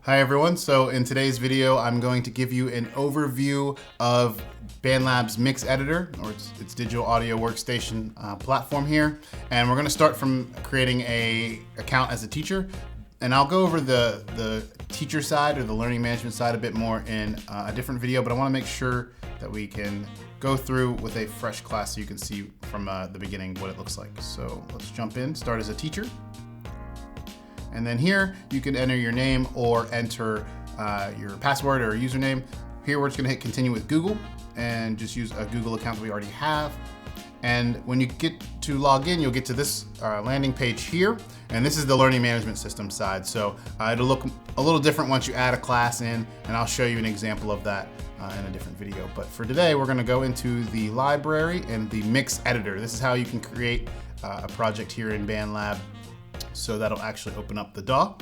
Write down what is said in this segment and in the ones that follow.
Hi everyone, so in today's video I'm going to give you an overview of BandLab's mix editor, or its digital audio workstation platform here. And we're going to start from creating an account as a teacher, and I'll go over the teacher side or the learning management side a bit more in a different video, but I want to make sure that we can go through with a fresh class so you can see from the beginning what it looks like. So let's jump in, start as a teacher. And then here you can enter your name or enter your password or username. Here we're just gonna hit continue with Google and just use a Google account that we already have. And when you get to log in, you'll get to this landing page here. And this is the Learning Management System side. So it'll look a little different once you add a class in, and I'll show you an example of that in a different video. But for today, we're gonna go into the library and the mix editor. This is how you can create a project here in BandLab. So that'll actually open up the DAW.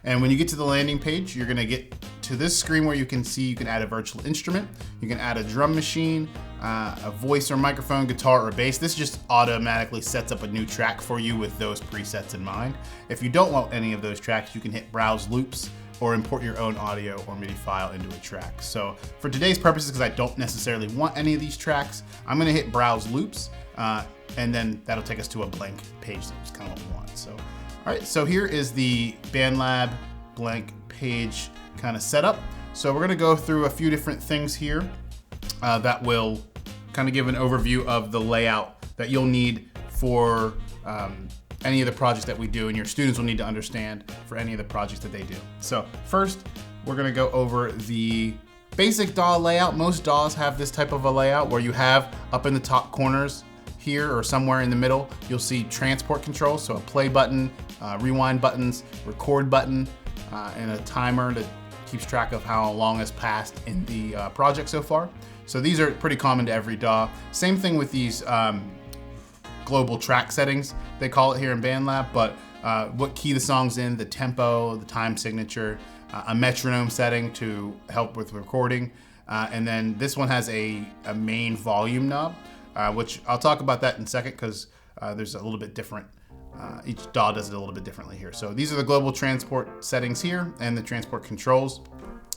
And when you get to the landing page, you're gonna get to this screen where you can see you can add a virtual instrument, you can add a drum machine, a voice or microphone, guitar or bass. This just automatically sets up a new track for you with those presets in mind. If you don't want any of those tracks, you can hit browse loops or import your own audio or MIDI file into a track. So for today's purposes, because I don't necessarily want any of these tracks, I'm gonna hit browse loops, and then that'll take us to a blank page. That's kind of what we want. So. All right, so here is the BandLab blank page kind of setup. So we're gonna go through a few different things here that will kind of give an overview of the layout that you'll need for any of the projects that we do, and your students will need to understand for any of the projects that they do. So first, we're gonna go over the basic DAW layout. Most DAWs have this type of a layout where you have up in the top corners here or somewhere in the middle, you'll see transport controls, so a play button, rewind buttons, record button, and a timer that keeps track of how long has passed in the project so far. So these are pretty common to every DAW. Same thing with these global track settings, they call it here in BandLab, but what key the song's in, the tempo, the time signature, a metronome setting to help with recording, and then this one has a main volume knob, which I'll talk about that in a second because there's a little bit different, each DAW does it a little bit differently here. So these are the global transport settings here and the transport controls.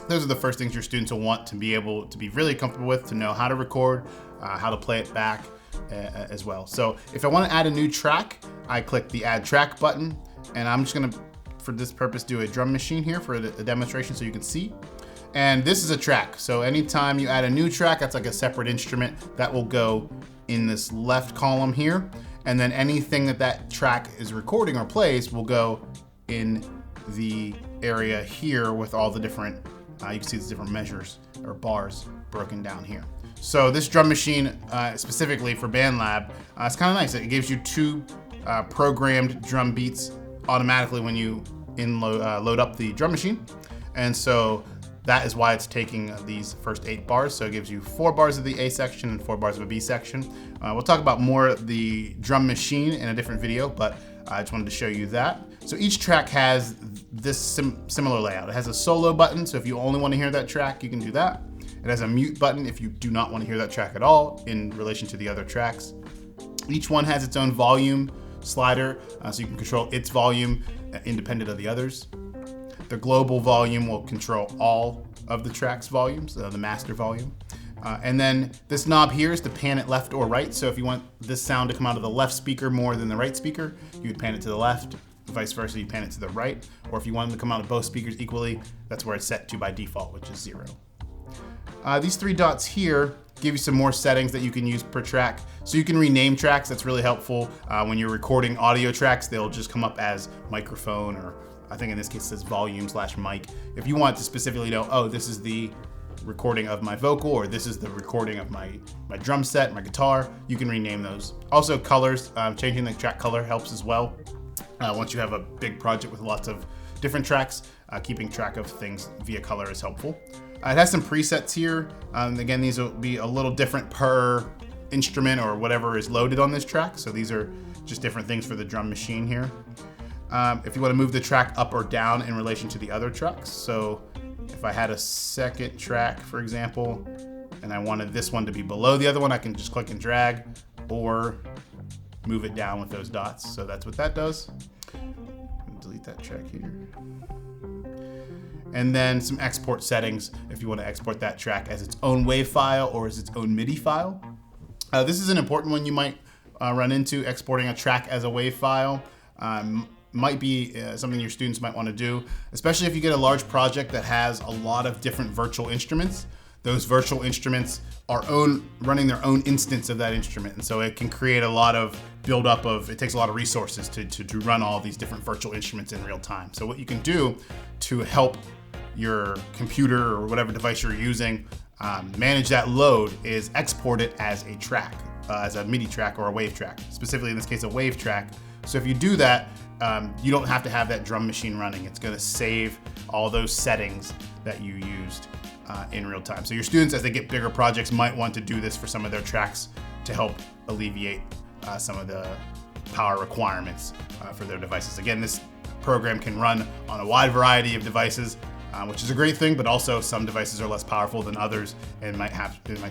Those are the first things your students will want to be able to be really comfortable with, to know how to record, how to play it back as well. So if I want to add a new track, I click the add track button, and I'm just gonna, for this purpose, do a drum machine here for a demonstration so you can see. And this is a track. So anytime you add a new track, that's like a separate instrument that will go in this left column here. And then anything that track is recording or plays will go in the area here with all the different, you can see the different measures or bars broken down here. So this drum machine, specifically for BandLab, it's kind of nice. It gives you two programmed drum beats automatically when you load up the drum machine. And so that is why it's taking these first 8 bars. So it gives you 4 bars of the A section and 4 bars of a B section. We'll talk about more of the drum machine in a different video, but I just wanted to show you that. So each track has this similar layout. It has a solo button, so if you only want to hear that track, you can do that. It has a mute button if you do not want to hear that track at all in relation to the other tracks. Each one has its own volume slider, so you can control its volume independent of the others. The global volume will control all of the track's volumes, the master volume. And then this knob here is to pan it left or right. So if you want this sound to come out of the left speaker more than the right speaker, you would pan it to the left. Vice versa, you pan it to the right. Or if you want them to come out of both speakers equally, that's where it's set to by default, which is 0. These 3 dots here give you some more settings that you can use per track. So you can rename tracks. That's really helpful. When you're recording audio tracks, they'll just come up as microphone, or I think in this case it says volume/mic. If you want to specifically know, oh, this is the recording of my vocal, or this is the recording of my drum set, my guitar, you can rename those. Also colors, changing the track color helps as well. Once you have a big project with lots of different tracks, keeping track of things via color is helpful. It has some presets here. Again, these will be a little different per instrument or whatever is loaded on this track. So these are just different things for the drum machine here. If you want to move the track up or down in relation to the other tracks. So if I had a second track, for example, and I wanted this one to be below the other one, I can just click and drag or move it down with those dots. So that's what that does. Delete that track here. and then some export settings if you want to export that track as its own WAV file or as its own MIDI file. This is an important one you might run into, exporting a track as a WAV file. Might be something your students might want to do, especially if you get a large project that has a lot of different virtual instruments. Those virtual instruments are running their own instance of that instrument, and so it can create a lot of buildup of, it takes a lot of resources to run all these different virtual instruments in real time. So what you can do to help your computer or whatever device you're using manage that load is export it as a track, as a MIDI track or a WAV track, specifically in this case a WAV track. So if you do that, you don't have to have that drum machine running. It's going to save all those settings that you used in real time. So your students, as they get bigger projects, might want to do this for some of their tracks to help alleviate some of the power requirements for their devices. Again, this program can run on a wide variety of devices, which is a great thing, but also some devices are less powerful than others and might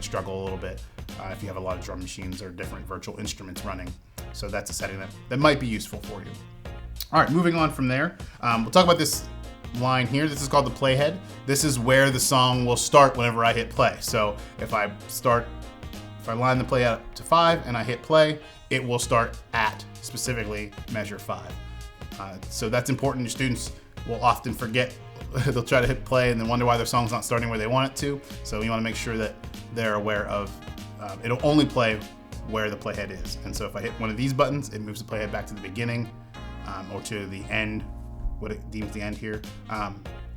struggle a little bit if you have a lot of drum machines or different virtual instruments running. So that's a setting that might be useful for you. All right, moving on from there, we'll talk about this line here. This is called the playhead. This is where the song will start whenever I hit play. So if I line the play up to 5 and I hit play, it will start at specifically measure 5. So that's important. Your students will often forget. They'll try to hit play and then wonder why their song's not starting where they want it to. So you want to make sure that they're aware of, it'll only play where the playhead is. And so if I hit one of these buttons, it moves the playhead back to the beginning or to the end, what it deems the end here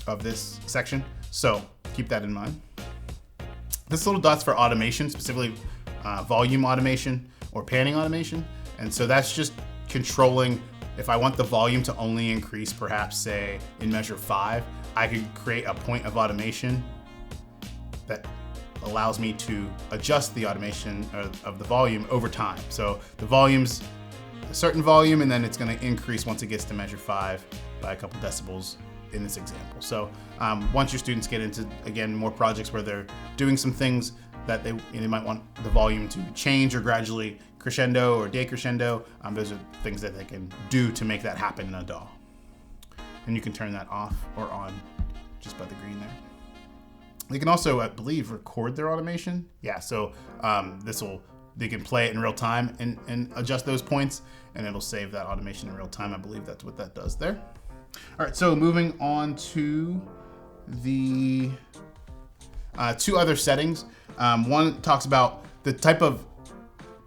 of this section. So keep that in mind. This little dot's for automation, specifically volume automation or panning automation. And so that's just controlling, if I want the volume to only increase, perhaps say in measure 5, I could create a point of automation that allows me to adjust the automation of the volume over time. So the volume's a certain volume, and then it's going to increase once it gets to measure 5 by a couple decibels in this example. So once your students get into, again, more projects where they're doing some things that they might want the volume to change or gradually crescendo or decrescendo, those are things that they can do to make that happen in a DAW. And you can turn that off or on just by the green there. They can also, I believe, record their automation. Yeah, so they can play it in real time and adjust those points, and it'll save that automation in real time. I believe that's what that does there. All right, so moving on to the two other settings. One talks about the type of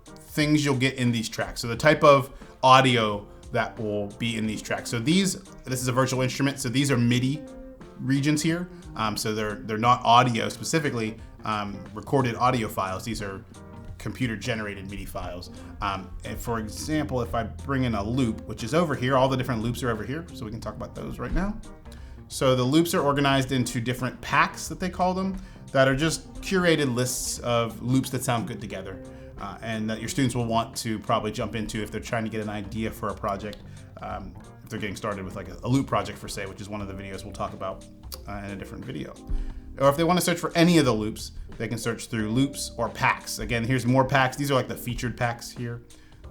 things you'll get in these tracks. So the type of audio that will be in these tracks. So this is a virtual instrument, so these are MIDI regions here. So they're not audio specifically, recorded audio files. These are computer generated MIDI files. And for example, if I bring in a loop, which is over here, all the different loops are over here, so we can talk about those right now. So the loops are organized into different packs, that they call them, that are just curated lists of loops that sound good together, and that your students will want to probably jump into if they're trying to get an idea for a project, if they're getting started with like a loop project for say, which is one of the videos we'll talk about in a different video. Or if they want to search for any of the loops, they can search through loops or packs. Again, here's more packs. These are like the featured packs here.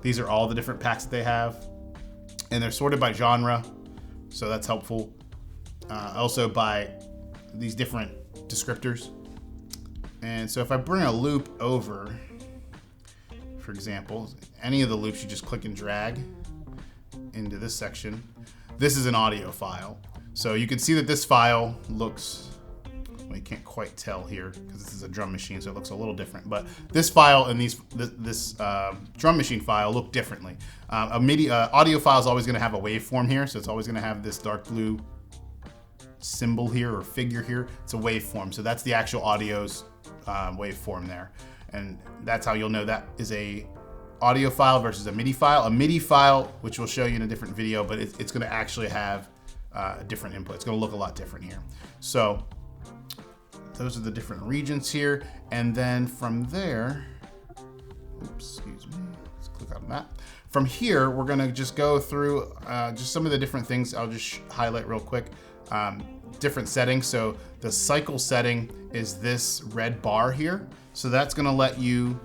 These are all the different packs that they have, and they're sorted by genre, so that's helpful. Also by these different descriptors. And so if I bring a loop over, for example, any of the loops, you just click and drag into this section. This is an audio file. So you can see that this file looks, well, you can't quite tell here because this is a drum machine, so it looks a little different. But this file and this drum machine file look differently. A MIDI audio file is always going to have a waveform here, so it's always going to have this dark blue symbol here or figure here. It's a waveform, so that's the actual audio's waveform there, and that's how you'll know that is a audio file versus a MIDI file. A MIDI file, which we'll show you in a different video, but it's going to actually have a different input. It's going to look a lot different here. So those are the different regions here, and then from there, oops, excuse me, let's click on that. From here, we're going to just go through just some of the different things. I'll just highlight real quick. Different settings. So the cycle setting is this red bar here. So that's going to let you,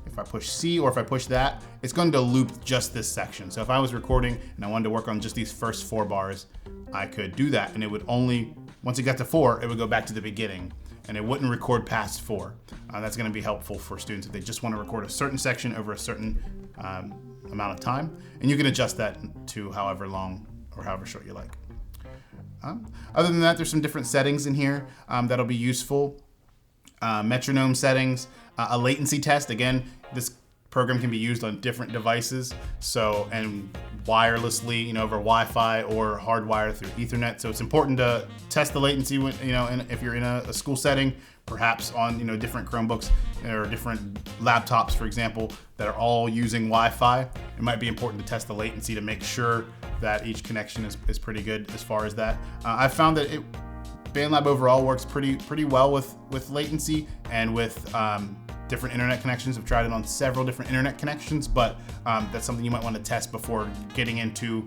if I push C or if I push that, it's going to loop just this section. So if I was recording and I wanted to work on just these first 4 bars, I could do that, and it would only once it got to 4, it would go back to the beginning and it wouldn't record past 4. That's going to be helpful for students if they just want to record a certain section over a certain amount of time. And you can adjust that to however long or however short you like. Other than that, there's some different settings in here that'll be useful. Metronome settings, a latency test. Again, this program can be used on different devices, so, and wirelessly, over Wi-Fi or hardwired through Ethernet. So it's important to test the latency when, and if you're in a school setting, perhaps on different Chromebooks or different laptops, for example, that are all using Wi-Fi. It might be important to test the latency to make sure that each connection is pretty good as far as that. I've found that BandLab overall works pretty well with latency and with different internet connections. I've tried it on several different internet connections, but that's something you might want to test before getting into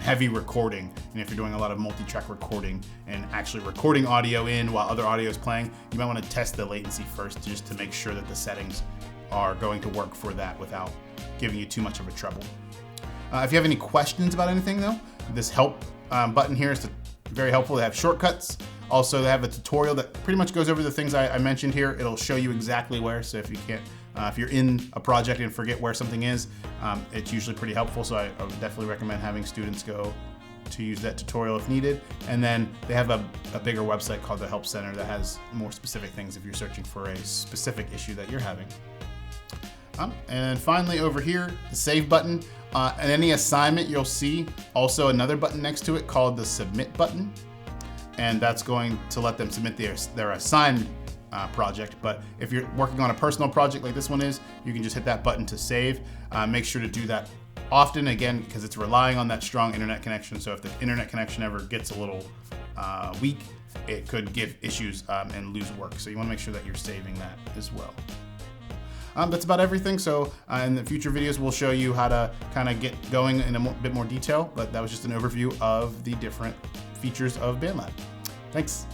heavy recording. And if you're doing a lot of multi-track recording and actually recording audio in while other audio is playing, you might want to test the latency first just to make sure that the settings are going to work for that without giving you too much of a trouble. If you have any questions about anything though, this help button here is very helpful. They have shortcuts. Also, they have a tutorial that pretty much goes over the things I mentioned here. It'll show you exactly where, so if you can't, if you're in a project and forget where something is, it's usually pretty helpful. So I would definitely recommend having students go to use that tutorial if needed. And then they have a bigger website called the Help Center that has more specific things if you're searching for a specific issue that you're having. And finally over here, the Save button. And any assignment you'll see also another button next to it called the Submit button. And that's going to let them submit their assigned project. But if you're working on a personal project like this one is, you can just hit that button to save. Make sure to do that often, again, because it's relying on that strong internet connection. So if the internet connection ever gets a little weak, it could give issues and lose work. So you want to make sure that you're saving that as well. That's about everything. So in the future videos, we'll show you how to kind of get going in a bit more detail. But that was just an overview of the different features of BandLab. Thanks.